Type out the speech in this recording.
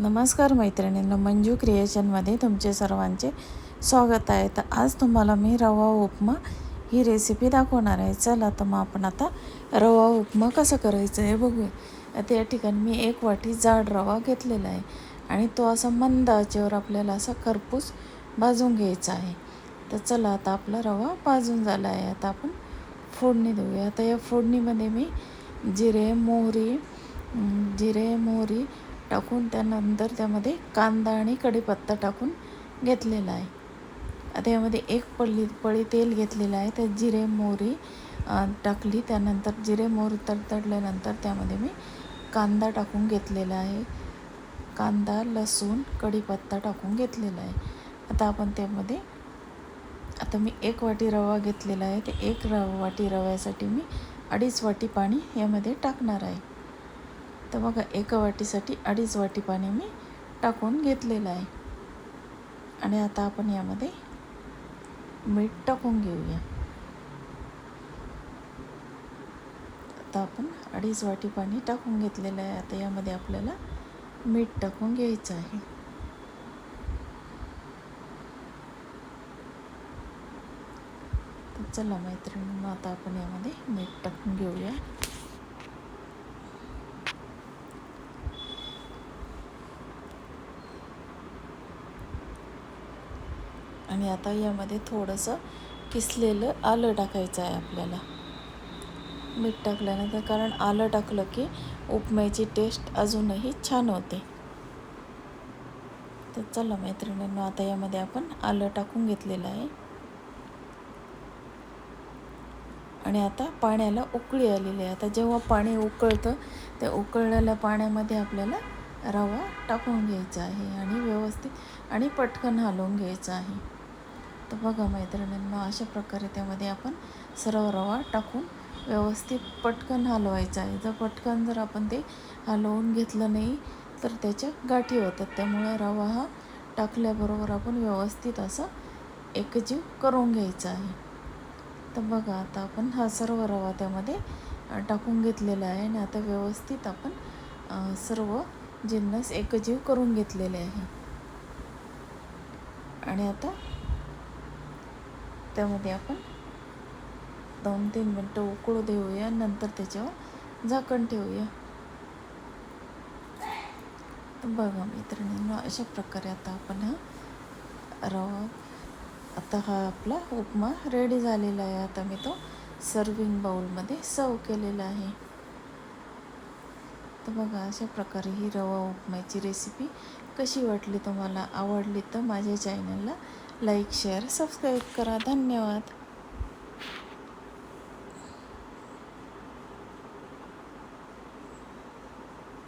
नमस्कार मैत्रिणींनो, मंजू क्रिएशनमध्ये तुमचे सर्वांचे स्वागत आहे. तर आज तुम्हाला मी रवा उपमा ही रेसिपी दाखवणार आहे. चला तर मग आपण आता रवा उपमा कसं करायचं आहे बघूया. त्या ठिकाणी मी 1 वाटी जाड रवा घेतलेला आहे आणि तो असा मंद आचेवर आपल्याला असा खरपूस भाजून घ्यायचा आहे. तर चला आता आपला रवा भाजून झाला आहे. आता आपण फोडणी देऊया. आता या फोडणीमध्ये मी जिरे मोहरी टाकून त्यानंतर त्यामध्ये कांदा आणि कढीपत्ता टाकून घेतलेला आहे. आता यामध्ये 1 पळी तेल घेतलेलं आहे. त्यात जिरे मोहरी टाकली. त्यानंतर जिरे मोहरी तडतडल्यानंतर त्यामध्ये मी कांदा टाकून घेतलेला आहे. कांदा, लसूण, कढीपत्ता टाकून घेतलेला आहे. आता आपण त्यामध्ये मी 1 वाटी रवा घेतलेला आहे. ते 1 वाटी रव्यासाठी मी 2.5 वाटी पाणी यामध्ये टाकणार आहे. तर बघा, 1 वाटीसाठी 2.5 वाटी पाणी मी टाकून घेतलेलं आहे. आणि आता आपण यामध्ये मीठ टाकून घेऊया. आता आपण 2.5 वाटी पाणी टाकून घेतलेलं आहे. आता यामध्ये आपल्याला मीठ टाकून घ्यायचं आहे. तर चला मैत्रिणींनो, आता आपण यामध्ये मीठ टाकून घेऊया. आणि आता यामध्ये थोडंसं किसलेलं आलं टाकायचं आहे आपल्याला. मीठ टाकल्यानंतर, कारण आलं टाकलं की उपम्याची टेस्ट अजूनही छान होते. तर चला मैत्रिणींनो, आता यामध्ये आपण आलं टाकून घेतलेलं आहे. आणि आता पाण्याला उकळी आलेली आहे. आता जेव्हा पाणी उकळतं त्या उकळलेल्या पाण्यामध्ये आपल्याला रवा टाकून घ्यायचा आहे आणि व्यवस्थित आणि पटकन हलवून घ्यायचं आहे. तर बघा मैत्रिणींनो, अशा प्रकारे त्यामध्ये आपण सर्व रवा टाकून व्यवस्थित पटकन हलवायचं आहे. जर आपण ते हलवून घेतलं नाही तर त्याच्या गाठी होतात. त्यामुळे रवा हा टाकल्याबरोबर आपण व्यवस्थित असं एकजीव करून घ्यायचा आहे. तर बघा, आता आपण हा सर्व रवा त्यामध्ये टाकून घेतलेला आहे आणि आता व्यवस्थित आपण सर्व जिन्नस एकजीव करून घेतलेले आहे. आणि आता त्यामध्ये आपण 2-3 मिनटं उकळू देऊया. नंतर त्याच्यावर झाकण ठेवूया. तर बघा मैत्रिणींनो, अशा प्रकारे आता आपण हा आपला उपमा रेडी झालेला आहे. आता मी तो सर्विंग बाउलमध्ये सर्व केलेला आहे. तर बघा, अशा प्रकारे ही रवा उपम्याची रेसिपी कशी वाटली तुम्हाला? आवडली तर माझ्या चॅनलला लाईक, शेअर, सबस्क्राईब करा. धन्यवाद.